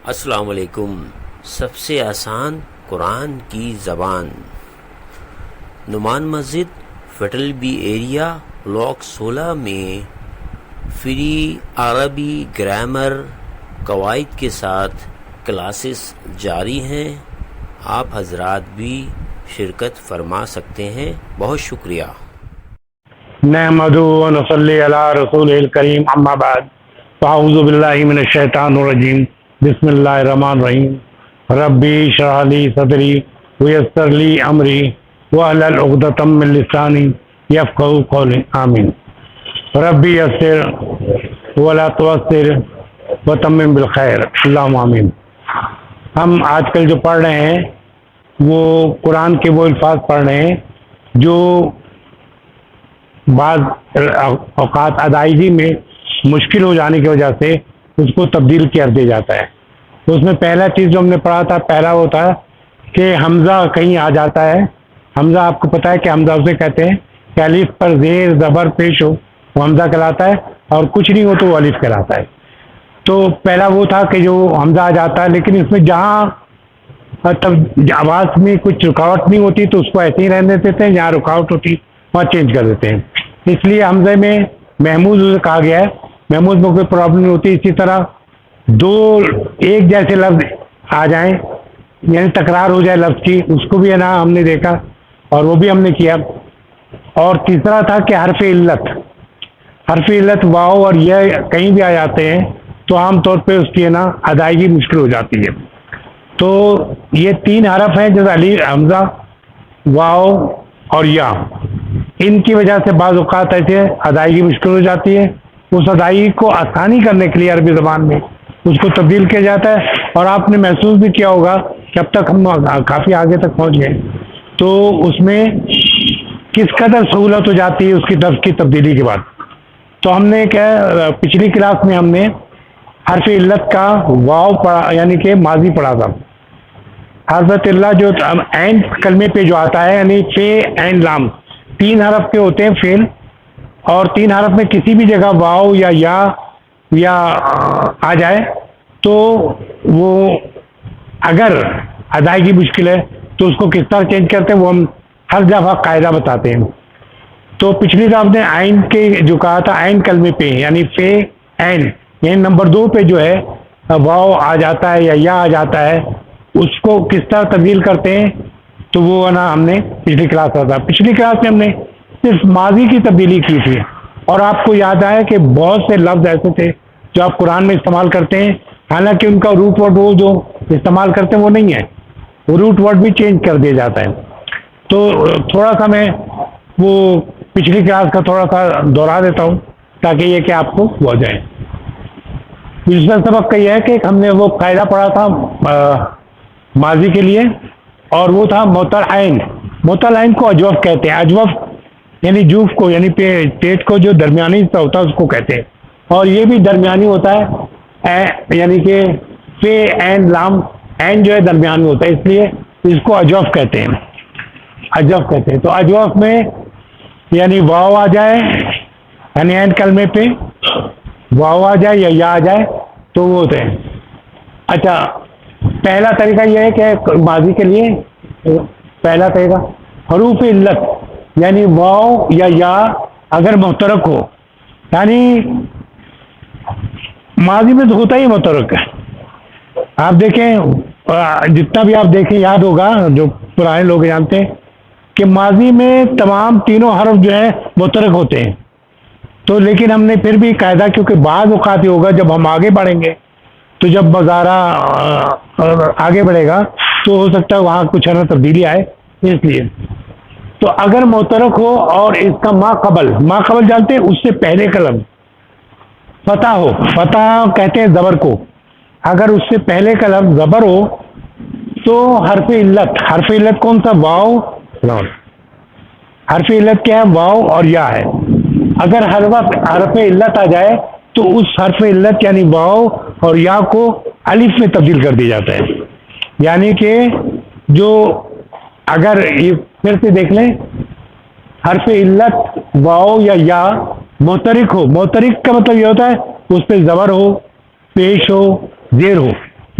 السلام علیکم۔ سب سے آسان قرآن کی زبان، نعمان مسجد فیڈرل بی ایریا بلاک 16 میں فری عربی گرامر قواعد کے ساتھ کلاسز جاری ہیں۔ آپ حضرات بھی شرکت فرما سکتے ہیں۔ بہت شکریہ۔ نحمدہ و نصلی علی رسول الکریم، اما بعد، فاعوذ باللہ من الشیطان الرجیم، بسم اللہ الرحمن الرحیم۔ ربی اشرح لی صدری ویسر لی امری واحلل عقدۃ من لسانی یفقہوا قولی، آمین۔ ربی یسر ولا تعسر وتمم بالخیر، اللہم آمین۔ ہم آج کل جو پڑھ رہے ہیں وہ قرآن کے وہ الفاظ پڑھ رہے ہیں جو بعض اوقات ادائیگی میں مشکل ہو جانے کی وجہ سے اس کو تبدیل کر دیا جاتا ہے۔ تو اس میں پہلا چیز جو ہم نے پڑھا تھا، پہلا وہ تھا کہ حمزہ کہیں آ جاتا ہے۔ حمزہ آپ کو پتہ ہے کہ حمزہ اسے کہتے ہیں کہ الف پر زیر زبر پیش ہو وہ حمزہ کہلاتا ہے، اور کچھ نہیں ہو تو وہ الف کہلاتا ہے۔ تو پہلا وہ تھا کہ جو حمزہ آ جاتا ہے، لیکن اس میں جہاں آواز میں کچھ رکاوٹ نہیں ہوتی تو اس کو ایسے ہی رہنے دیتے ہیں، جہاں رکاوٹ ہوتی وہاں چینج کر دیتے ہیں۔ اس لیے حمزے میں محموز اسے کہا گیا ہے، محموز میں کوئی پرابلم نہیں ہوتی۔ اسی طرح دو ایک جیسے لفظ آ جائیں، یعنی تکرار ہو جائے لفظ کی، اس کو بھی ہے نا ہم نے دیکھا اور وہ بھی ہم نے کیا۔ اور تیسرا تھا کہ حرف علت واو اور یہ کہیں بھی آ جاتے ہیں تو عام طور پہ اس کی ہے نا ادائیگی مشکل ہو جاتی ہے۔ تو یہ تین حرف ہیں جیسے الف، حمزہ، واو اور یا، ان کی وجہ سے بعض اوقات ایسے ادائیگی مشکل ہو جاتی ہے۔ اس ادائیگی کو آسانی کرنے کے لیے عربی زبان میں اس کو تبدیل کیا جاتا ہے، اور آپ نے محسوس بھی کیا ہوگا کہ اب تک ہم کافی آگے تک پہنچ گئے، تو اس میں کس قدر سہولت ہو جاتی ہے اس کی لفظ کی تبدیلی کے بعد۔ تو ہم نے کیا پچھلی کلاس میں ہم نے حرف علت کا واو پڑھا، یعنی کہ ماضی پڑھا تھا۔ حرف علت جو عین کلمے پہ جو آتا ہے، یعنی فے عین لام، تین حرف کے ہوتے ہیں فعل، اور تین حرف میں کسی بھی جگہ واو یا آ جائے تو وہ اگر ادائیگی مشکل ہے تو اس کو کس طرح چینج کرتے ہیں وہ ہم ہر دفعہ قاعدہ بتاتے ہیں۔ تو پچھلی دفعہ آپ نے عین کے جو کہا تھا، عین کلمے پہ یعنی فے عین، یعنی نمبر 2 پہ جو ہے واو آ جاتا ہے یا آ جاتا ہے، اس کو کس طرح تبدیل کرتے ہیں، تو وہ نا ہم نے پچھلی کلاس میں تھا۔ پچھلی کلاس میں ہم نے صرف ماضی کی تبدیلی کی تھی، اور آپ کو یاد آیا کہ بہت سے لفظ ایسے تھے جو آپ قرآن میں استعمال کرتے ہیں، حالانکہ ان کا روٹ ورڈ وہ جو استعمال کرتے ہیں وہ نہیں ہے، وہ روٹ ورڈ بھی چینج کر دیا جاتا ہے۔ تو تھوڑا سا میں وہ پچھلی کلاس کا تھوڑا سا دوہرا دیتا ہوں تاکہ یہ کہ آپ کو ہو جائے۔ پچھلا سبق کا یہ ہے کہ ہم نے وہ قاعدہ پڑھا تھا ماضی کے لیے، اور وہ تھا معطل عین کو اجوف کہتے ہیں۔ اجوف یعنی جوف کو، یعنی پیٹ کو جو درمیانی حصہ ہوتا ہے اس کو کہتے ہیں، اور یہ بھی درمیانی ہوتا ہے، یعنی کہ فے عین لام، عین جو ہے درمیان میں ہوتا ہے، اس لیے اس کو اجوف کہتے ہیں۔ تو اجوف میں یعنی واو آ جائے، یعنی عین کلمے پہ واو آ جائے یا آ جائے تو وہ ہوتے ہیں۔ اچھا، پہلا طریقہ یہ ہے کہ ماضی کے لیے پہلا طریقہ حروف علت، یعنی واو یا اگر متحرک ہو، یعنی ماضی میں تو ہوتا ہی متحرک ہے۔ آپ دیکھیں، جتنا بھی آپ دیکھیں یاد ہوگا، جو پرانے لوگ جانتے ہیں کہ ماضی میں تمام تینوں حرف جو ہیں متحرک ہوتے ہیں۔ تو لیکن ہم نے پھر بھی قاعدہ، کیونکہ بعض اوقات یہ ہوگا جب ہم آگے بڑھیں گے تو جب مظاہرہ آگے بڑھے گا تو ہو سکتا ہے وہاں کچھ ہے نا تبدیلی آئے، اس لیے تو اگر متحرک ہو اور اس کا ما قبل جانتے ہیں، اس سے پہلے کا لفظ فتح ہو، فتح کہتے ہیں زبر کو، اگر اس سے پہلے کا لفظ زبر ہو تو حرف علت کون سا؟ واو۔ حرف علت کیا ہے؟ واو اور یا ہے۔ اگر ہر وقت حرف علت آ جائے تو اس حرف علت یعنی واو اور یا کو الف میں تبدیل کر دیا جاتا ہے، یعنی کہ جو اگر یہ پھر سے دیکھ لیں، حرف علت واو یا محترک ہو، محترک کا مطلب یہ ہوتا ہے اس پہ زبر ہو، پیش ہو، زیر ہو،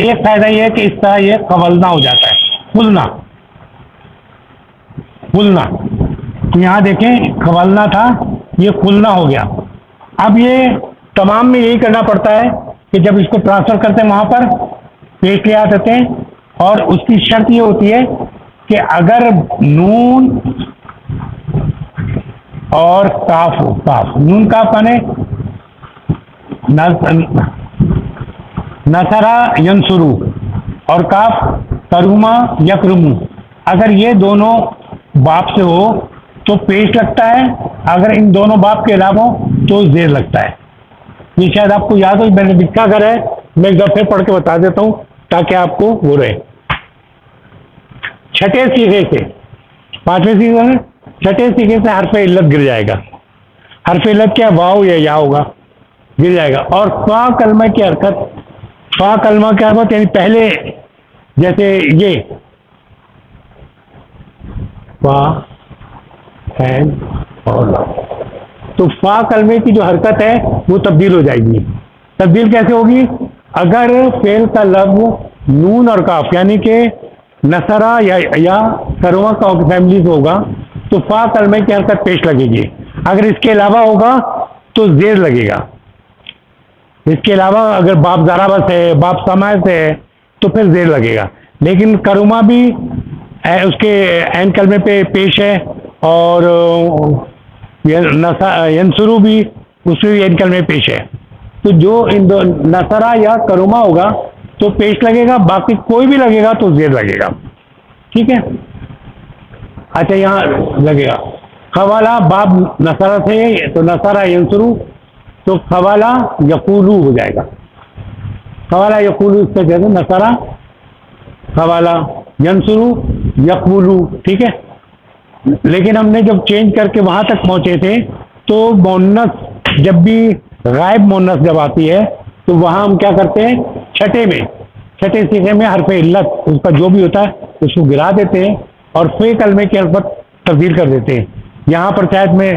ایک فائدہ یہ ہے کہ اس طرح یہ قولنا ہو جاتا ہے، قلنا قلنا، یہاں دیکھیں قولنا تھا، یہ قلنا ہو گیا۔ اب یہ تمام میں یہی کرنا پڑتا ہے کہ جب اس کو ٹرانسفر کرتے ہیں وہاں پر پیش لے آتے ہیں، اور اس کی شرط یہ ہوتی ہے کہ اگر نون اور کاف ہو، کاف نون کاف مانے نصرا ینصرو اور کاف کرما یکرمو، اگر یہ دونوں باپ سے ہو تو پیش لگتا ہے، اگر ان دونوں باپ کے علاوہ ہو تو زیر لگتا ہے۔ یہ شاید آپ کو یاد ہو، میں نے لکھا کر ہے، میں ایک دفعہ پڑھ کے بتا دیتا ہوں تاکہ آپ کو وہ رہے۔ چھٹے سیغے سے، پانچویں سیغے میں چھٹے سیغے سے حرف علت گر جائے گا۔ حرف علت کیا؟ واو یا یا ہوگا، گر جائے گا۔ اور فا کلمہ کی حرکت، فا کلمہ کی حرکت یعنی پہلے جیسے یہ فا این اور لا، تو فا کلمے کی جو حرکت ہے وہ تبدیل ہو جائے گی۔ تبدیل کیسے ہوگی؟ اگر فعل کا لفظ نون اور کاف یعنی کہ نصرا یا کرما کا فیملیز ہوگا تو فا کلمے کی حرکت پیش لگے گی، اگر اس کے علاوہ ہوگا تو زیر لگے گا۔ اس کے علاوہ اگر باپ ضرابت ہے، باپ سماعت ہے تو پھر زیر لگے گا، لیکن کرما بھی اس کے عین کلمے پہ پیش ہے، اور ینصرو بھی اس میں عین کلمے پیش ہے، تو جو ان دو نصرا یا کرما ہوگا تو پیش لگے گا، باقی کوئی بھی لگے گا تو زیر لگے گا۔ ٹھیک ہے، اچھا یہاں لگے گا خوالا، باب نصرا سے تو نصرا ینصرو، تو خوالا یقولو ہو جائے گا۔ خوالا یقولو اس سے جیسے نصرا خوالا ینصرو یقولو، ٹھیک ہے۔ لیکن ہم نے جب چینج کر کے وہاں تک پہنچے تھے تو مونث جب بھی غائب مونث جب آتی ہے تو وہاں ہم کیا کرتے ہیں، چھٹے سیغے میں حرف علت اس کا جو بھی ہوتا ہے اس کو گرا دیتے ہیں اور فے کلمے کی حرف تبدیل کر دیتے ہیں۔ یہاں پر شاید میں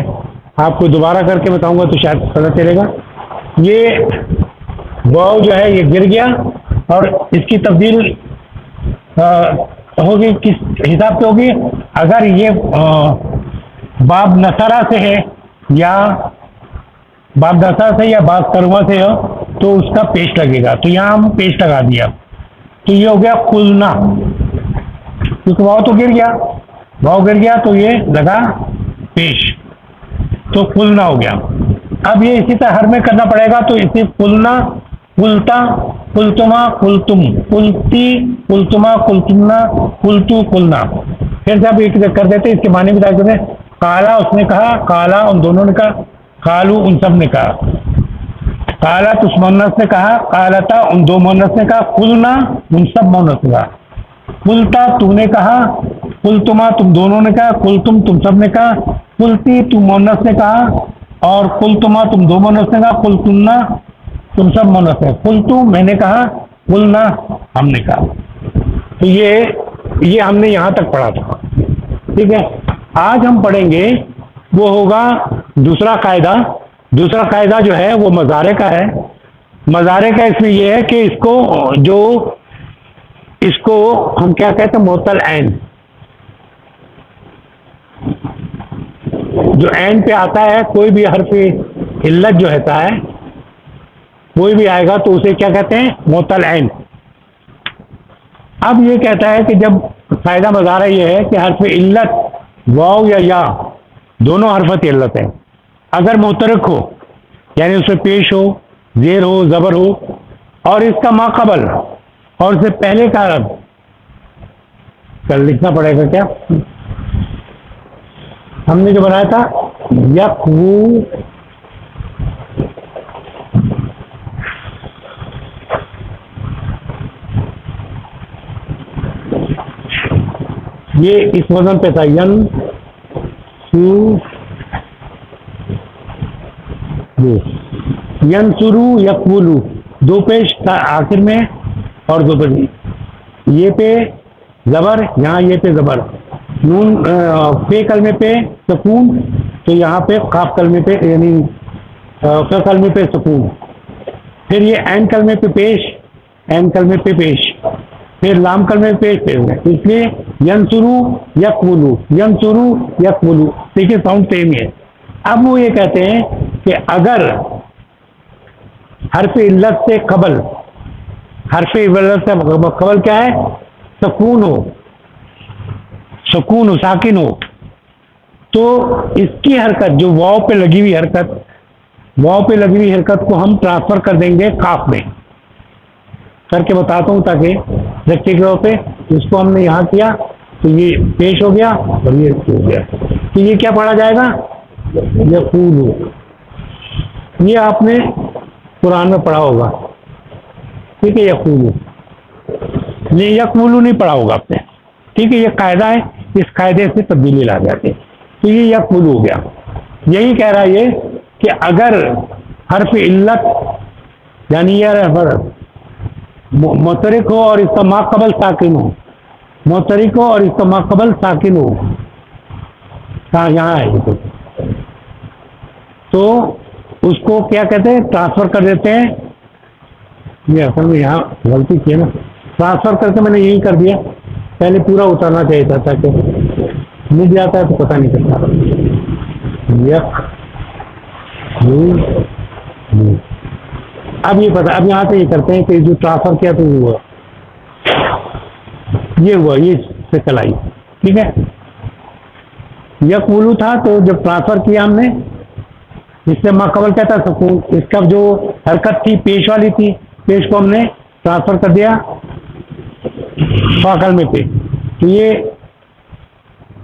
آپ کو دوبارہ کر کے بتاؤں گا تو شاید پتہ چلے گا۔ یہ واو جو ہے یہ گر گیا، اور اس کی تبدیل ہوگی کس حساب سے ہوگی؟ اگر یہ باب نصرا سے ہے یا باب نصرا سے یا باب کرما سے ہو تو اس کا پیش لگے گا، تو یہاں ہم پیش لگا دیا، تو یہ ہو گیا قلنا، کیونکہ واو تو گر گیا، واو گر گیا تو یہ لگا پیش، تو قلنا ہو گیا۔ اب یہ اسی طرح ہر میں کرنا پڑے گا، تو اسی قلنا، قلتا، قلتما، قلتم، قلتی، قلتما، قلتمنا، قلتو، قلنا۔ پھر جب ایک کر دیتے اس کے معنی بھی بتا دیتے، کالا اس نے کہا، کالا ان دونوں نے کہا، کالو ان سب نے کہا، کالا اس مونث نے کہا، کالتا ان دو مونث نے کہا، قلنا ان سب مونث نے کہا، قلتا تو نے کہا، قلتما تم دونوں نے کہا، قلتم تم سب نے کہا، قلتی تم مونث نے کہا، اور قلتما تم دو مونث نے کہا، قلتمنا تم سب مونث ہے، قلتو میں نے کہا، قلنا ہم نے کہا۔ تو یہ ہم نے یہاں تک پڑھا تھا، ٹھیک ہے۔ آج ہم پڑھیں گے وہ ہوگا دوسرا قاعدہ۔ دوسرا قاعدہ جو ہے وہ مضارع کا ہے۔ مضارع کا اس میں یہ ہے کہ اس کو ہم کیا کہتے ہیں، معطل عین، جو عین پہ آتا ہے کوئی بھی حرف علت جو ہوتا ہے کوئی بھی آئے گا تو اسے کیا کہتے ہیں، معطل عین۔ اب یہ کہتا ہے کہ جب قاعدہ مضارع یہ ہے کہ حرف علت واو یا دونوں حرفت علت ہے، اگر محترک ہو یعنی اس میں پیش ہو، زیر ہو، زبر ہو، اور اس کا ما قبل اور اس سے پہلے کا عرب لکھنا پڑے گا، کیا ہم نے جو بنایا تھا یقوو، یہ اس وزن پہ تھا، ینصرو یقولو، دو پیش تھا آخر میں اور دو پیش، یہ پہ زبر، یہاں یہ پہ زبر، نون پے کلمے پہ سکون، تو یہاں پہ قاف کلمے پہ یعنی کلمے پہ سکون، پھر یہ عین کلمے پہ پیش، این کلمے پہ پیش، پھر لام کلمے پہ پیش، اس لیے ینصرو یقولو، ینصرو یقولو، دیکھیے ساؤنڈ سیم ہے۔ اب وہ یہ کہتے ہیں کہ اگر حرف علت سے قبل، حرف علت سے قبل کیا ہے؟ سکون ہو، سکون ہو، ساکن ہو، تو اس کی حرکت جو واو پہ لگی ہوئی حرکت، واو پہ لگی ہوئی حرکت کو ہم ٹرانسفر کر دیں گے کاف میں، کر کے بتاتا ہوں تاکہ پریکٹیکل پہ، اس کو ہم نے یہاں کیا تو یہ پیش ہو گیا اور یہ ہو گیا، تو یہ کیا پڑھا جائے گا؟ یقولو۔ یہ آپ نے قرآن میں پڑھا ہوگا، ٹھیک ہے، یقولو، یہ یقولو نہیں پڑھا ہوگا آپ نے، ٹھیک ہے، یہ قاعدہ ہے، اس قاعدے سے تبدیلی لا جاتی ہے، تو یہ یقولو ہو گیا۔ یہی کہہ رہا ہے یہ کہ اگر حرف علت یعنی یہ مترک ہو اور اس کا ما قبل ساکن ہو، مترک ہو اور اس کا ما قبل ساکن ہو، یہاں ہے تو اس کو کیا کہتے ہیں؟ ٹرانسفر کر دیتے ہیں۔ یہ اصل میں یہاں غلطی کی ہے نا، ٹرانسفر کر کے میں نے یہی کر دیا، پہلے پورا اترنا چاہیے تھا تاکہ مل جاتا ہے تو پتہ نہیں چلتا۔ اب یہ پتا، اب یہاں سے یہ کرتے ہیں کہ جو ٹرانسفر کیا تو یہ ہوا، یہ شکل آئی، ٹھیک ہے۔ یقولو تھا تو جب ٹرانسفر کیا ہم نے، اس سے ما قبل کیا تھا؟ سکون، اس کا جو حرکت تھی پیش والی تھی، پیش کو ہم نے ٹرانسفر کر دیا فا کلمے پہ، تو یہ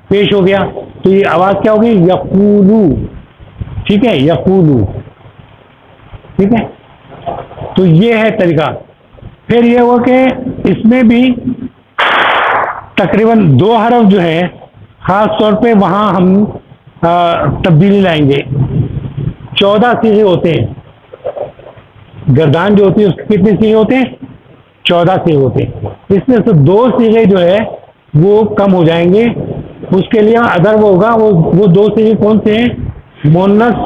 پیش ہو گیا، تو یہ آواز کیا ہوگی؟ یقولو، ٹھیک ہے، یقولو، ٹھیک ہے۔ تو یہ ہے طریقہ۔ پھر یہ ہوا کہ اس میں بھی تقریباً 2 حرف جو ہے خاص طور پہ وہاں ہم تبدیلی لائیں گے۔ 14 صیغے ہوتے ہیں، گردان جو ہوتی ہے اس کے کتنے صیغے ہوتے ہیں؟ 14 صیغے ہوتے ہیں، اس میں سے 2 صیغے جو ہے وہ کم ہو جائیں گے، اس کے لیے ادر وہ ہوگا، وہ 2 صیغے کون سے ہیں؟ مؤنث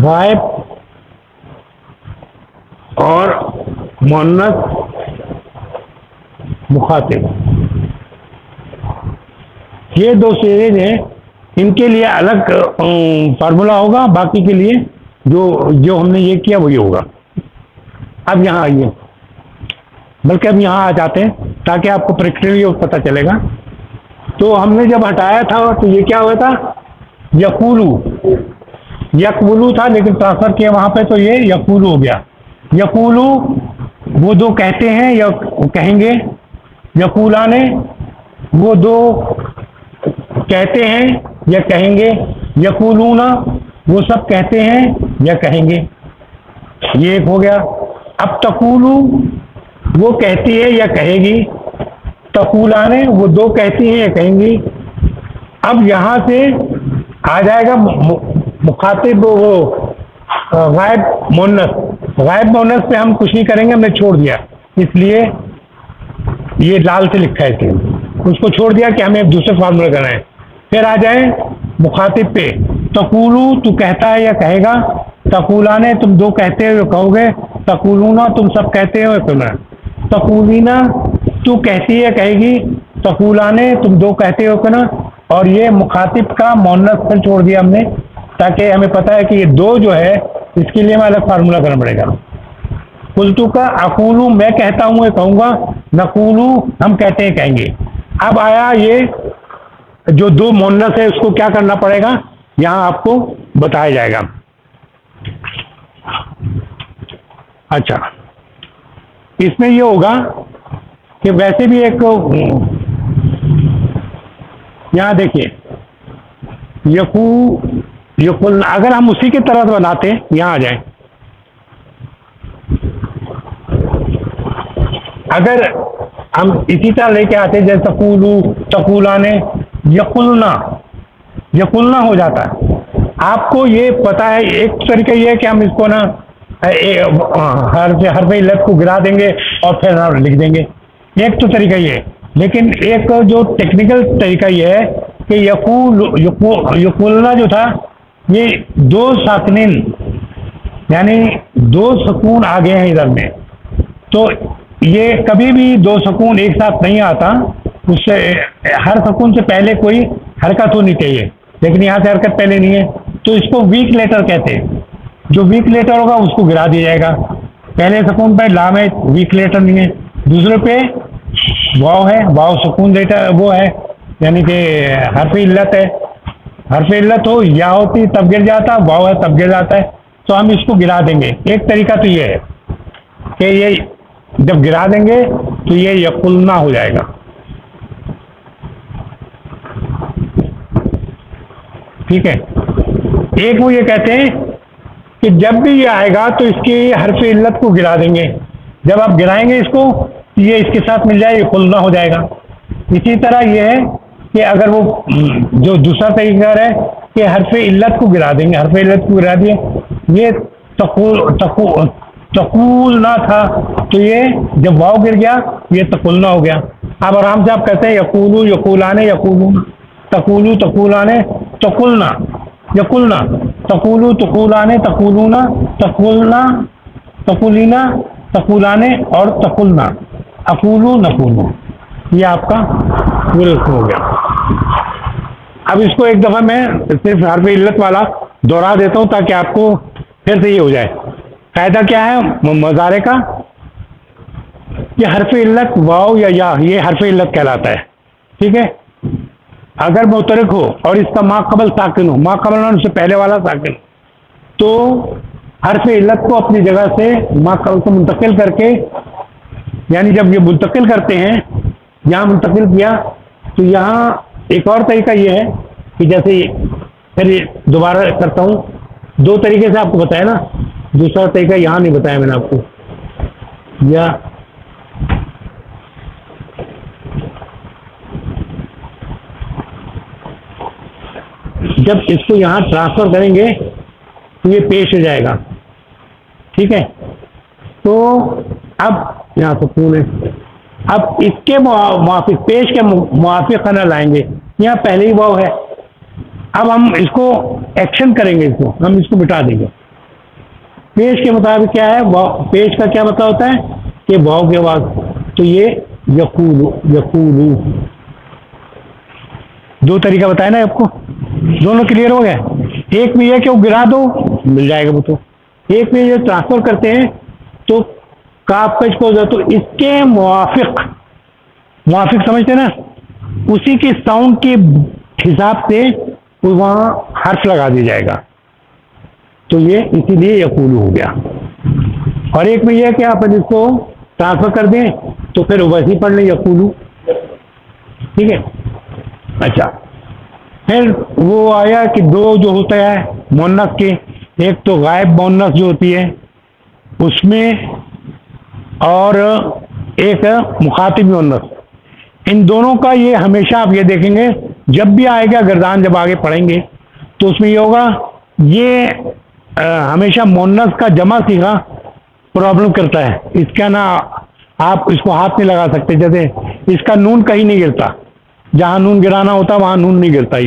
غائب اور مؤنث مخاطب، یہ 2 صیغے ہیں، ان کے لیے الگ فارمولا ہوگا، باقی کے لیے جو ہم نے یہ کیا وہی ہوگا۔ اب یہاں آئیے، بلکہ اب یہاں آ جاتے ہیں تاکہ آپ کو پریکٹیکلی پتہ چلے گا۔ تو ہم نے جب ہٹایا تھا تو یہ کیا ہوا تھا؟ یقولو، یقولو تھا، لیکن ٹرانسفر کیا وہاں پہ تو یہ یقولو ہو گیا۔ یقولو وہ 2 کہتے ہیں یا کہیں گے، یقولانے وہ 2 کہتے ہیں یا کہیں گے، یقولون وہ سب کہتے ہیں یا کہیں گے، یہ ایک ہو گیا۔ اب تقولو وہ کہتی ہے یا کہے گی، تقولانے وہ 2 کہتی ہیں یا کہیں گی۔ اب یہاں سے آ جائے گا مخاطب وہ غائب مؤنث، غائب مؤنث پہ ہم کچھ نہیں کریں گے، ہم نے چھوڑ دیا، اس لیے یہ لال سے لکھا ہے، اس کو چھوڑ دیا کہ ہمیں دوسرے فارمولہ کرنا ہے۔ پھر آ جائیں مخاطب پہ، تقولو تو کہتا ہے یا کہے گا، تقولانے تم 2 کہتے ہو یا کہو گے، تقولونا تم سب کہتے ہو یا کہنا، تقولینا تو کہتی ہے کہے گی، تقولانے تم 2 کہتے ہو کہنا، اور یہ مخاطب کا مؤنث پر چھوڑ دیا ہم نے تاکہ ہمیں پتہ ہے کہ یہ 2 جو ہے اس کے لیے ہمیں الگ فارمولہ کرنا پڑے گا۔ قلتو کا اقولو میں کہتا ہوں یا کہوں گا، نقولو ہم کہتے ہیں کہیں گے۔ اب آیا یہ جو 2 مؤنث ہے اس کو کیا کرنا پڑے گا، یہاں آپ کو بتایا جائے گا۔ اچھا، اس میں یہ ہوگا کہ ویسے بھی ایک یہاں دیکھیے یقول، اگر ہم اسی کی طرح بناتے یہاں آ جائیں، اگر ہم اسی طرح لے کے آتے جیسے تقولو، تقولانے، یقولنا، یقولنا ہو جاتا ہے۔ آپ کو یہ پتا ہے ایک طریقہ یہ ہے کہ ہم اس کو نا حرف علت کو گرا دیں گے اور پھر لکھ دیں گے، ایک تو طریقہ یہ ہے، لیکن ایک جو ٹیکنیکل طریقہ یہ ہے کہ یقولنا جو تھا یہ 2 ساکنین یعنی دو سکون آ گئے ہیں ادھر میں. تو یہ کبھی بھی دو سکون ایک ساتھ نہیں آتا, اس سے ہر سکون سے پہلے کوئی حرکت ہونی چاہیے, لیکن یہاں سے حرکت پہلے نہیں ہے, تو اس کو ویک لیٹر کہتے ہیں. جو ویک لیٹر ہوگا اس کو گرا دیا جائے گا. پہلے سکون پہ لام ہے, ویک لیٹر نہیں ہے. دوسرے پہ واو ہے, واو سکون لیٹر وہ ہے, یعنی کہ حرف علت ہے. حرف علت ہو یا ہوتی تب گر جاتا, واو ہے تب گر جاتا ہے, تو ہم اس کو گرا دیں گے. ایک طریقہ تو یہ ہے کہ یہ جب گرا دیں گے تو یہ یقولنا ہو جائے گا. ٹھیک ہے. ایک وہ یہ کہتے ہیں کہ جب بھی یہ آئے گا تو اس کی حرف علت کو گرا دیں گے. جب آپ گرائیں گے اس کو تو یہ اس کے ساتھ مل جائے, یقولنا ہو جائے گا. اسی طرح یہ ہے کہ اگر وہ جو دوسرا طریقہ ہے کہ حرف علت کو گرا دیں گے, حرف علت کو گرا دیے, یہ تقولنا تھا, تو یہ جب واو گر گیا یہ تقولنا ہو گیا. اب آرام سے آپ کہتے ہیں یقولو یقولانے یقولون, تقولو تقولانے تقولنا یقولنا, تقولو تقولانے تقولون, تقولنا تقولینا تقولانے اور تقولنا, اقولو نقولو. یہ آپ کا درست ہو گیا. اب اس کو ایک دفعہ میں صرف حرف علت والا دوہرا دیتا ہوں تاکہ آپ کو پھر سے یہ ہو جائے. قاعدہ کیا ہے مضارع کا؟ یہ حرف علت واو یا یہ حرف علت کہلاتا ہے. ٹھیک ہے. اگر مترک ہو اور اس کا ما قبل ساکن ہو, ما قبل ان سے پہلے والا ساکن, تو حرف علت کو اپنی جگہ سے ما قبل کو منتقل کر کے, یعنی جب یہ منتقل کرتے ہیں یہاں منتقل کیا, تو یہاں ایک اور طریقہ یہ ہے کہ جیسے پھر دوبارہ کرتا ہوں, دو طریقے سے آپ کو بتایا نا, دوسرا طریقہ یہاں نہیں بتایا میں نے آپ کو. یا جب اس کو یہاں ٹرانسفر کریں گے تو یہ پیش ہو جائے گا. ٹھیک ہے. تو اب یہاں سکون ہے, اب اس کے موافق پیش کے موافق نہ لائیں گے, یہاں پہلے ہی واو ہے. اب ہم اس کو ایکشن کریں گے, اس کو ہم اس کو مٹا دیں گے. پیش کے مطابق کیا ہے, پیش کا کیا مطلب ہوتا ہے کہ واو کے آواز, تو یہ یقولو یقولو. دو طریقہ بتایا نا آپ کو, دونوں کلیئر ہو گئے. ایک میں یہ کہ وہ گرا دو مل جائے گا وہ, تو ایک میں یہ ٹرانسفر کرتے ہیں تو کاف پیش کو تو اس کے موافق سمجھتے نا, اسی کے ساؤنڈ کے حساب سے وہاں حرف لگا دیا جائے گا, تو یہ اسی لیے یقولو ہو گیا. اور ایک میں یہ کہ آپ اس کو ٹرانسفر کر دیں تو پھر ویسے ہی پڑھ لیں یقولو. ٹھیک ہے. اچھا, پھر وہ آیا کہ دو جو ہوتا ہے مونس کے, ایک تو غائب مونس جو ہوتی ہے اس میں, اور ایک مخاطب مونس. ان دونوں کا یہ ہمیشہ آپ یہ دیکھیں گے جب بھی آئے گا گردان, جب آگے پڑھیں گے تو اس میں یہ ہوگا, یہ ہمیشہ مونس کا جمع صیغہ پرابلم کرتا ہے. اس کا نا آپ اس کو ہاتھ نہیں لگا سکتے, جیسے اس کا نون کہیں نہیں گرتا, جہاں نون گرانا ہوتا وہاں نون نہیں گرتا.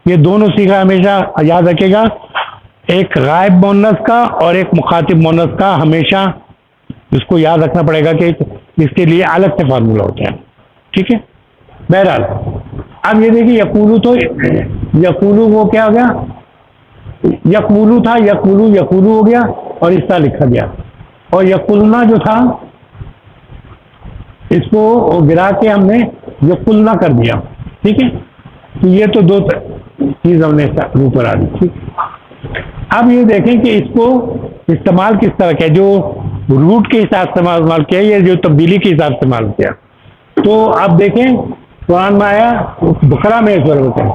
یہ دونوں صیغہ ہمیشہ یاد رکھے گا, ایک غائب مونس کا اور ایک مخاطب مونس کا, ہمیشہ اس کو یاد رکھنا پڑے گا کہ اس کے لیے الگ سے فارمولہ ہوتا ہے. ٹھیک ہے. بہرحال اب یہ دیکھیے یقولو, تو یقولو وہ کیا ہو گیا, یقولو تھا, یقولو ہو گیا اور اس طرح لکھا گیا. اور یقولنا جو تھا اس کو گرا کے ہم نے یقولنا کر دیا. ٹھیک ہے. تو یہ تو دو چیز ہم نے اوپر آ دی. ٹھیک. اب یہ دیکھیں کہ اس کو استعمال کس طرح کیا, جو روٹ کے حساب سے استعمال کیا یا جو تبدیلی کے حساب سے استعمال کیا. تو آپ دیکھیں قرآن میں آیا بقرہ میں اس بار ہوتا ہے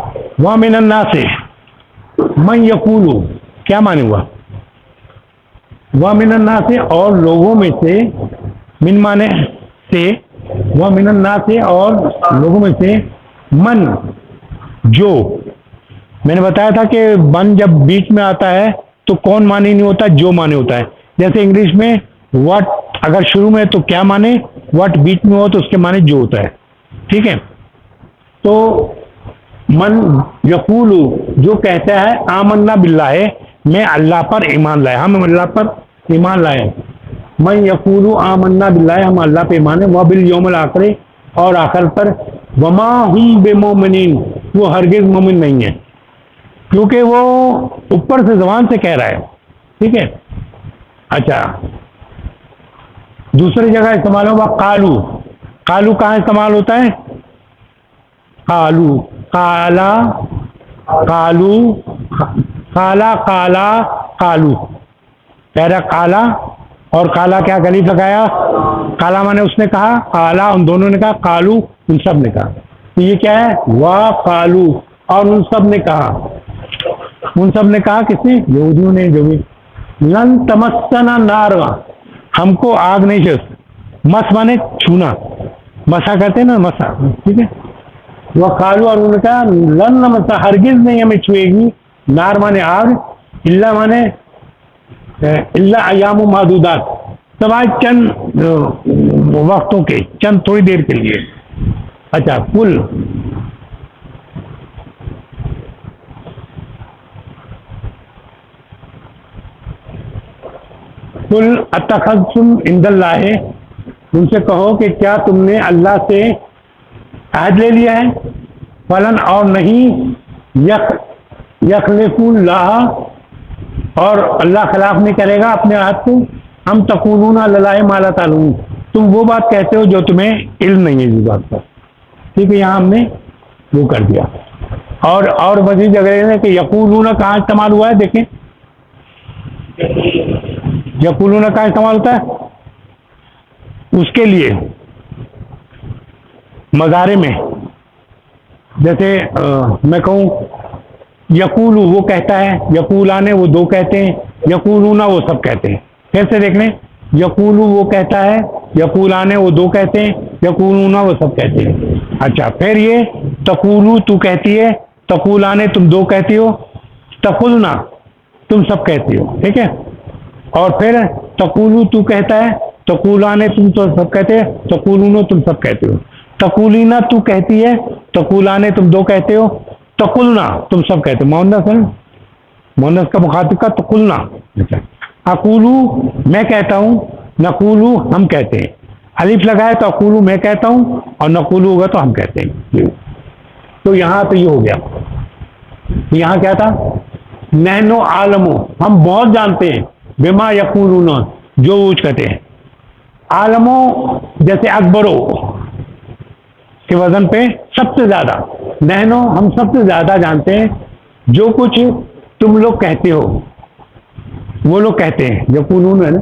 وَمِنَ النَّاسِ مَن یقولو, کیا معنی ہوا؟ وَمِنَ النَّاسِ اور لوگوں میں سے, من معنی سے, وَمِنَ النَّاسِ اور لوگوں میں سے, من جو, میں نے بتایا تھا کہ من جب بیچ میں آتا ہے تو کون معنی نہیں ہوتا, جو معنی ہوتا ہے. جیسے انگلش میں واٹ اگر شروع میں تو کیا معنی, واٹ بیچ میں ہو تو اس کے معنی جو ہوتا ہے. ٹھیک ہے. تو من یقولو جو کہتا ہے آمنا باللہ, میں اللہ پر ایمان لائے، ہم اللہ پر ایمان لائے. من یقول آمنا باللہ، ہم اللہ پہ ایمان ہے، وبالیوم الآخر، اور آخر پر، وما ہم بمؤمنین، وہ ہرگز مومن نہیں ہے، کیونکہ وہ اوپر سے زبان سے کہہ رہا ہے. ٹھیک ہے. اچھا، دوسری جگہ استعمال ہوگا قالو. قالو کہاں استعمال ہوتا ہے؟ قالو، قالا، قالو، قالا، قالا، قالو. پہلا قالا، اور قالا کیا غلیظ لگایا؟ قالا مانے اس نے کہا، قالا ان دونوں نے کہا، قالو ان سب نے کہا. تو یہ کیا ہے؟ وا قالو، اور ان سب نے کہا. ان سب نے کہا کس نے؟ یہودیوں نے. جو بھی لن تمسنا نار، ہم کو آگ نہیں چھو. مس مانے چھونا، مسا کہتے ہیں نا، مسا. ٹھیک ہے. وہ قالو، اور انہوں نے کہا لن نمسا، ہرگز نہیں ہمیں چھوئے گی نار مانے آگ، اللہ مانے اللہ ایام معدودات، سوائے چند وقتوں کے، چند تھوڑی دیر کے لیے. اچھا، کل قل اتخذتم عند اللہ، ان سے کہو کہ کیا تم نے اللہ سے عہد لے لیا ہے؟ فلن، اور نہیں، یخلف اللہ، اور اللہ خلاف نہیں کرے گا اپنے عہد کو. ہم تقولون علی اللہ ما لا تعلمون، تم وہ بات کہتے ہو جو تمہیں علم نہیں ہے اس بات پر. ٹھیک ہے. یہاں ہم نے وہ کر دیا. اور مزید جگہ ہے کہ یقولون کہاں استعمال ہوا ہے؟ دیکھیں، یقولون کا استعمال ہوتا ہے اس کے لیے مضارع میں. جیسے میں کہوں یقول، وہ کہتا ہے، یقولان وہ دو کہتے ہیں، یقولون وہ سب کہتے ہیں. پھر سے دیکھ لیں، یقول وہ کہتا ہے، یقولان وہ دو کہتے ہیں، یقولون وہ سب کہتے ہیں. اچھا، پھر یہ تقولو تو کہتی ہے، تقولان تم دو کہتی ہو، تقولنا تم سب کہتی ہو. ٹھیک ہے. اور پھر تقولو تو کہتا ہے، تقولان تم تو سب کہتے ہیں، تقولون تم سب کہتے ہو. تقولینا تو کہتی ہے، تقولان تم دو کہتے ہو، تقولنا تم سب کہتے ہو. مؤنث ہے، مؤنث کا مخاطب کا تقولنا. اچھا، اقولو میں کہتا ہوں، نقولو ہم کہتے ہیں. الف لگائے تو اقولو میں کہتا ہوں، اور نقولو ہوگا تو ہم کہتے ہیں. تو یہاں تو یہ ہو گیا. یہاں کیا تھا؟ نحنو عالمو، ہم بہت جانتے ہیں، بما یقولون جو وہ کہتے ہیں. عالمو جیسے اکبرو کے وزن پہ سب سے زیادہ، نحنو ہم سب سے زیادہ جانتے ہیں جو کچھ تم لوگ کہتے ہو. وہ لوگ کہتے ہیں، یقولون ہے نا،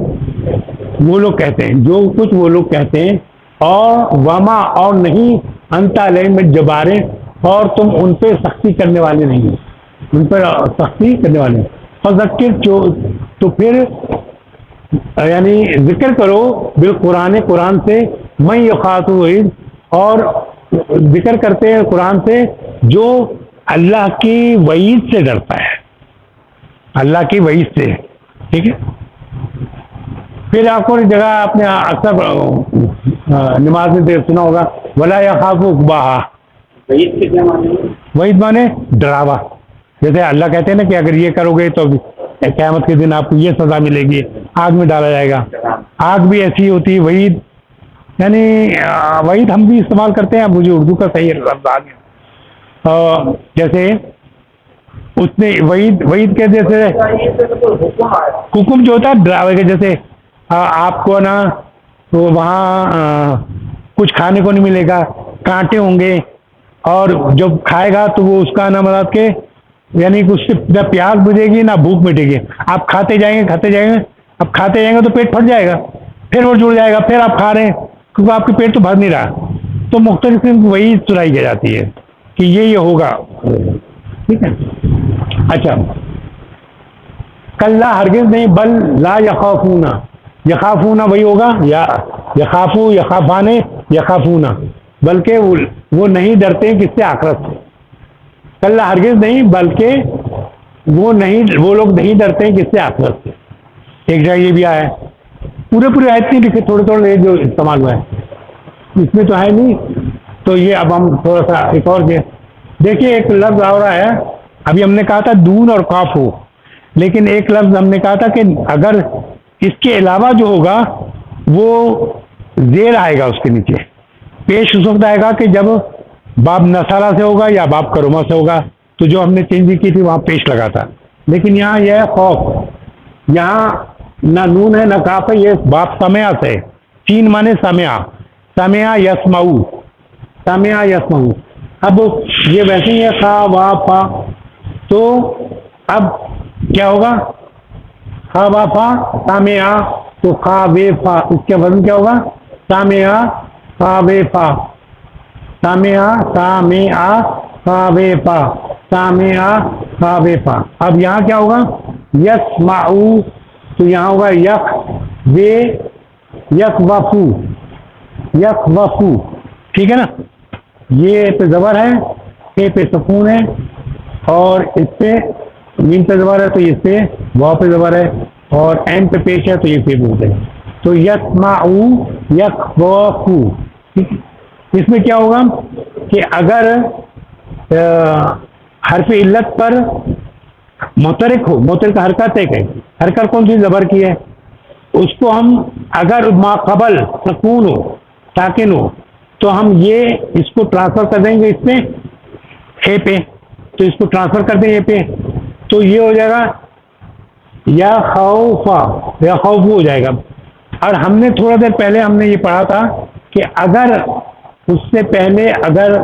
وہ لوگ کہتے ہیں جو کچھ وہ لوگ کہتے ہیں. اور وما، اور نہیں، انت علیہم جبارے، اور تم ان پہ سختی کرنے والے نہیں ہو، ان پر سختی کرنے والے. فذکر، تو پھر یعنی ذکر کرو، بالقرآن، قرآن سے، من یخاف وعید، اور ذکر کرتے ہیں قرآن سے جو اللہ کی وعید سے ڈرتا ہے، اللہ کی وعید سے. ٹھیک ہے. پھر آپ کو جگہ آپ نے اکثر نماز میں سنا ہوگا، ولا یخاف عقباہا. وعید کے کیا معنی؟ وعید مانے ڈراوا. جیسے اللہ کہتے ہیں نا کہ اگر یہ کرو گے تو قیامت کے دن آپ کو یہ سزا ملے گی، آگ میں ڈالا جائے گا. آگ بھی ایسی ہوتی ہے وعید، یعنی وعید ہم بھی استعمال کرتے ہیں. مجھے اردو کا صحیح لفظ آ گیا. جیسے اس نے وعید کے جیسے حکم جو ہوتا ہے ڈراوے کے، جیسے آپ کو نا تو وہاں کچھ کھانے کو نہیں ملے گا، کانٹے ہوں گے، اور جب کھائے گا تو وہ اس کا نہ مطلب کہ یعنی اس سے نہ پیاس بجھے گی نہ بھوک مٹے گی. آپ کھاتے جائیں گے کھاتے جائیں گے، اب کھاتے جائیں گے تو پیٹ پھٹ جائے گا، پھر وہ جڑ جائے گا، پھر آپ کھا رہے ہیں کیونکہ آپ کا پیٹ تو بھر نہیں رہا. تو مختلف قسم کی وہی سنائی کی جاتی ہے کہ یہ ہوگا. ٹھیک ہے. اچھا، کلا ہرگز نہیں، بل لا یخافون، یخافون وہی ہوگا، یا یخافو، یخافانے، یخافون، بلکہ وہ نہیں ڈرتے کس سے؟ آخرت سے. کلا ہرگز نہیں، بلکہ وہ لوگ نہیں ڈرتے کس سے؟ آخرت سے. ایک جگہ یہ بھی آیا ہے، پورے آیت نہیں لکھے، تھوڑے جو استعمال ہوا ہے اس میں تو ہے نہیں. تو یہ اب ہم تھوڑا سا ایک اور دیکھیے، ایک لفظ آ رہا ہے. ابھی ہم نے کہا تھا دون اور کاف ہو، لیکن ایک لفظ ہم نے کہا تھا کہ اگر اس کے علاوہ جو ہوگا وہ زیر آئے گا اس کے نیچے، پیش اس وقت آئے گا کہ جب باب نصارہ سے ہوگا یا باب کروما سے ہوگا، تو جو ہم نے چینج کی تھی وہاں پیش لگا تھا. لیکن یہاں یہ ہے خوف، یہاں نہ نون ہے نہ کاف ہے، یہ باب سمع سے، سین مانے سمع، سمع یسمعو، سمع یسمعو. اب یہ ویسے ہی ہے خا وا فا، تو اب کیا ہوگا؟ خا وا فا سامع، تو خا وے فا، اس کے وزن کیا ہوگا؟ سامع خا وے فا، سامع سامع خا وے فا، سامع خا وے فا. اب یہاں کیا ہوگا؟ یسمعو، تو یہاں ہوگا یک وے یک وفو، یک وفو. ٹھیک ہے نا؟ یہ پہ زبر ہے، اے پہ سکون ہے، اور اس پہ میم پہ زبر ہے تو اس پہ واو پہ زبر ہے، اور این پہ پیش ہے تو یہ پہ بولتے ہیں. تو یسمعو یکوفو. اس میں کیا ہوگا کہ اگر حرف علت پر مترک ہو، مترک حرکت ہے، حرکت کون سی؟ زبر کی ہے، اس کو ہم اگر ماقبل سکون ہو، ساکن ہو، تو ہم یہ اس کو ٹرانسفر کر دیں گے اس پہ اے پہ، تو اس کو ٹرانسفر کر دیں اے پہ، تو یہ ہو جائے گا یا خوفا، یا خوف ہو جائے گا. اور ہم نے تھوڑا دیر پہلے ہم نے یہ پڑھا تھا کہ اگر اس سے پہلے اگر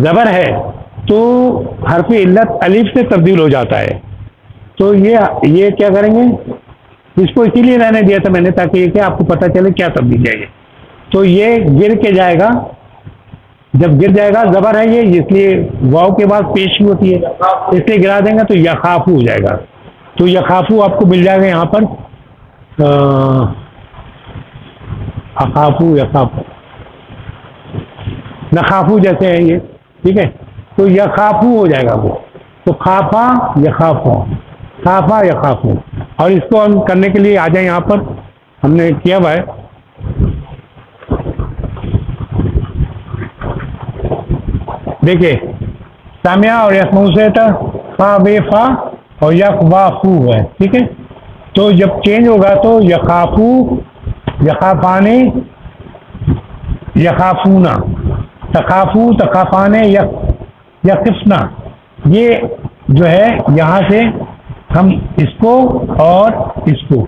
زبر ہے تو حرف علت الف سے تبدیل ہو جاتا ہے. تو یہ کیا کریں گے؟ اس کو اسی لیے رہنے دیا تھا میں نے تاکہ یہ کہ آپ کو پتہ چلے کیا تبدیل ہے. تو یہ گر کے جائے گا، جب گر جائے گا زبر ہے یہ، اس لیے واو کے بعد پیش ہوتی ہے، اس لیے گرا دیں گے تو یخافو ہو جائے گا. تو یخافو آپ کو مل جائے گا یہاں پر، اخافو یخافو، نخافو جیسے ہے یہ. ٹھیک ہے، تو یخافو ہو جائے گا وہ. تو خافا یخافو، خافا یخافو. اور اس کو ہم کرنے کے لیے آ جائیں، یہاں پر ہم نے کیا ہوا ہے. دیکھیے سامعہ اور یسمعو سے تھا فا وے فا اور یک وا فو ہے. ٹھیک ہے، تو جب چینج ہوگا تو یخافو یخافانے یخافونا، تخافو تخافانے یخفنا. یہ جو ہے یہاں سے ہم اس کو اور اس کو،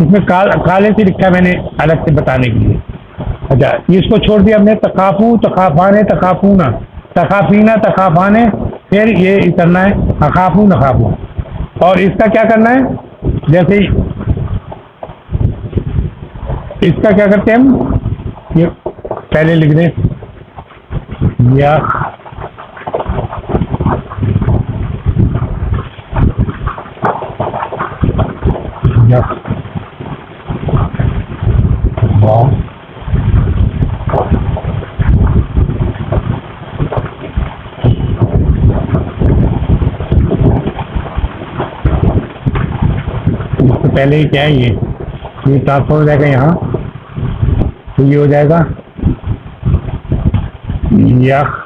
اس میں کالے سے لکھا میں نے الگ سے بتانے کے لیے. اچھا، اس کو چھوڑ دیا ہم نے، تخافو تخافانے تخافونا، تخافینا تخافانے، پھر یہ کرنا ہے اخافو نخافو. اور اس کا کیا کرنا ہے؟ جیسے اس کا کیا کرتے ہیں ہم، یہ پہلے لکھ دیں یا اس سے پہلے ہی کیا ہے یہ ٹرانسفر ہو جائے گا یہاں، تو یہ ہو جائے گا یخ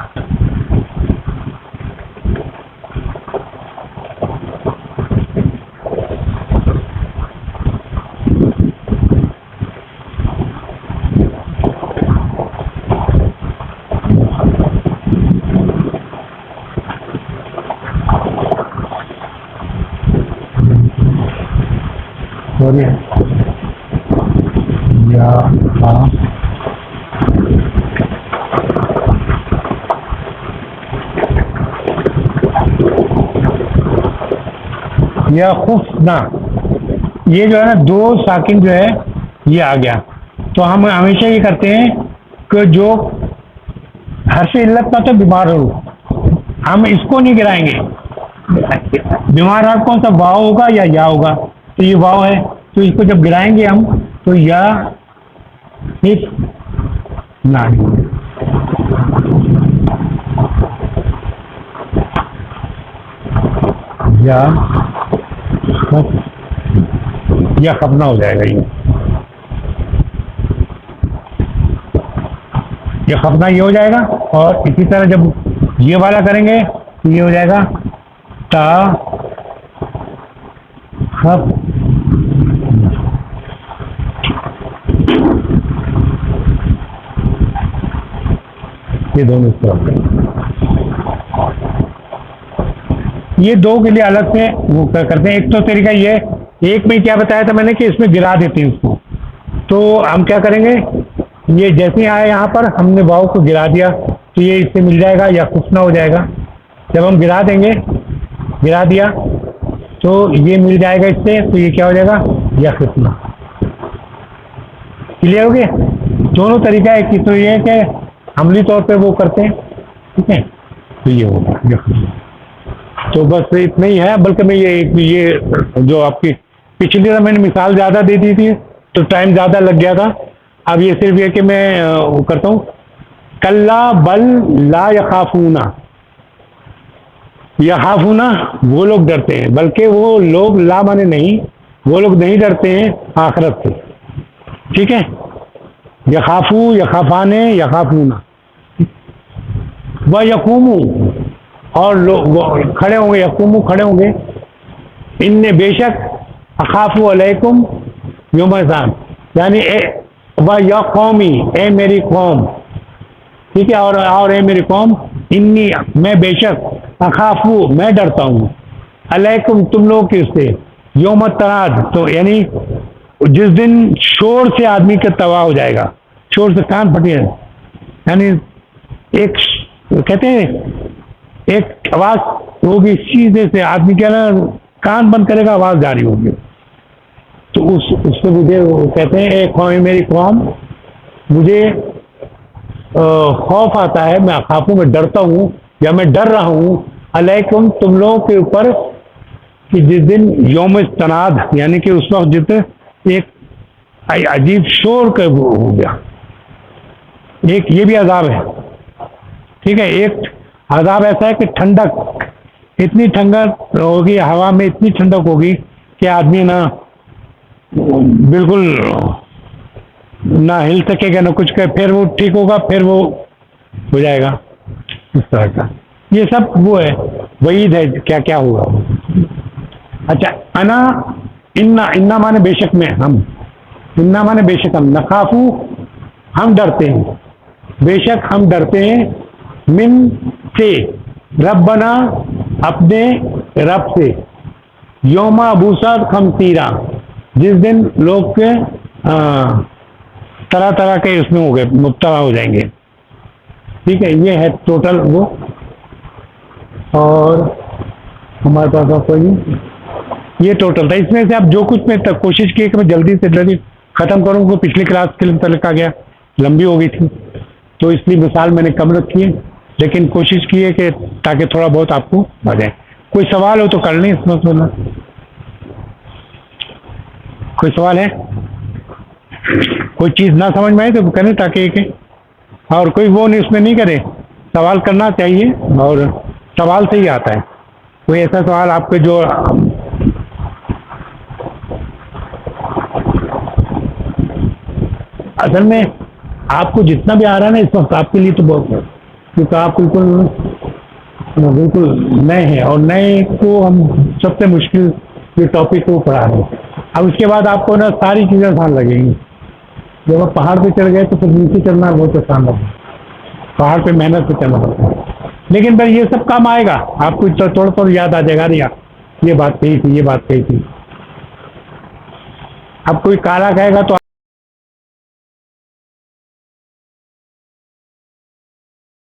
یا خفنا. یہ جو ہے نا دو ساکن جو ہے یہ آ گیا. تو ہم ہمیشہ یہ کرتے ہیں کہ جو حرف علت کا تو بیمار ہو، ہم اس کو نہیں گرائیں گے. بیمار حرف کون سا؟ واؤ ہوگا یا یا ہوگا. تو یہ واؤ ہے، تو اس کو جب گرائیں گے ہم تو یا یا خفنا ہو جائے گا. یہ خفنا یہ ہو جائے گا. اور اسی طرح جب یہ والا کریں گے تو یہ ہو جائے گا تا اب یہ دونوں اس طرف یہ دو کے لیے الگ سے وہ کرتے ہیں. ایک تو طریقہ یہ ایک میں کیا بتایا تھا میں نے کہ اس میں گرا دیتے ہیں اس کو. تو ہم کیا کریں گے یہ جیسے ہی آیا یہاں پر ہم نے واؤ کو گرا دیا تو یہ اس سے مل جائے گا یا خفنا ہو جائے گا. جب ہم گرا دیں گے گرا دیا تو یہ مل جائے گا اس سے تو یہ کیا ہو جائے گا یا خفنا. کلیئر ہو گیا. دونوں طریقہ ایک ہی تو یہ ہے کہ عملی طور پہ وہ کرتے ہیں ٹھیک ہے تو یہ ہوگا یا خفنا. تو بس اتنا ہی ہے. بلکہ میں یہ جو آپ کی پچھلی دفعہ میں نے مثال زیادہ دے دی تھی تو ٹائم زیادہ لگ گیا تھا. اب یہ صرف یہ کہ میں وہ کرتا ہوں کلا بل لا یخافون. یخافون وہ لوگ ڈرتے ہیں بلکہ وہ لوگ لا مانے نہیں وہ لوگ نہیں ڈرتے ہیں آخرت سے. ٹھیک ہے یخافو یخافانے یخافون و یقومو اور لوگ کھڑے ہوں گے یقومو کھڑے ہوں گے. ان نے بے شک اخافو علیکم یوم حساب یعنی یا قومی اے میری قوم. ٹھیک ہے اور اے میری قوم انی میں بے شک اخافو میں ڈرتا ہوں علیکم تم لوگ کس سے یوم تناد تو یعنی جس دن شور سے آدمی کا تباہ ہو جائے گا. شور سے کان پھٹے یعنی ایک کہتے ہیں ایک آواز ہوگی سیدھے سے آدمی کیا نا کان بند کرے گا آواز جاری ہوگی. تو اس سے مجھے کہتے ہیں اے قوم میری قوم مجھے خوف آتا ہے میں خافوں میں ڈرتا ہوں یا میں ڈر رہا ہوں علیکم تم لوگوں کے اوپر کہ جس دن یوم تناد یعنی کہ اس وقت جس ایک عجیب شور کا ہو گیا. ایک یہ بھی عذاب ہے. ٹھیک ہے ایک عذاب ایسا ہے کہ ٹھنڈک اتنی ٹھنڈک ہوگی ہوا میں اتنی ٹھنڈک ہوگی کہ آدمی نہ بالکل نہ ہل سکے گا نہ کچھ کہ پھر وہ ٹھیک ہوگا پھر وہ ہو جائے گا اس طرح کا. یہ سب وہ ہے وعید ہے کیا کیا ہوگا. اچھا انا انا مانے بے شک میں ہم انا مانے بے شک ہم نخافو ہم ڈرتے ہیں بے شک ہم ڈرتے ہیں من سے ربنا اپنے رب سے یوم ابوسات خمسیرہ جس دن لوگ کے طرح طرح کے اس میں ہو گئے مبتلا ہو جائیں گے. ٹھیک ہے یہ ہے ٹوٹل وہ. اور ہمارے پاس اور کوئی نہیں یہ ٹوٹل تھا. اس میں سے آپ جو کچھ میں کوشش کی کہ میں جلدی سے جلدی ختم کروں کو پچھلی کلاس کے متعلق آ گیا لمبی ہو گئی تھی تو اس لیے مثال میں نے کم رکھی ہے لیکن کوشش کی ہے کہ تاکہ تھوڑا بہت آپ کو آ جائے. کوئی سوال ہو تو کر لیں اس میں. کوئی سوال ہے کوئی چیز نہ سمجھ میں آئے تو کریں تاکہ کہ اور کوئی وہ نہیں اس میں نہیں کرے. سوال کرنا چاہیے اور سوال سے ہی آتا ہے. کوئی ایسا سوال آپ کے جو اصل میں آپ کو جتنا بھی آ رہا ہے نا اس وقت آپ کے لیے تو بہت ہے کیونکہ آپ بالکل نئے ہیں اور نئے کو ہم سب سے مشکل یہ ٹاپک کو پڑھا رہے ہیں. اب اس کے بعد آپ کو نا ساری چیزیں آسان لگیں گی. جب آپ پہاڑ پہ چڑھ گئے تو پھر نیچے چڑھنا بہت آسان لگے. پہاڑ پہ محنت سے چلنا پڑتا ہے لیکن پھر یہ سب کام آئے گا آپ کو تھوڑا تھوڑا یاد آ جائے گا. یہ بات کہی تھی یہ بات کہی تھی. اب کوئی کالا کہے گا تو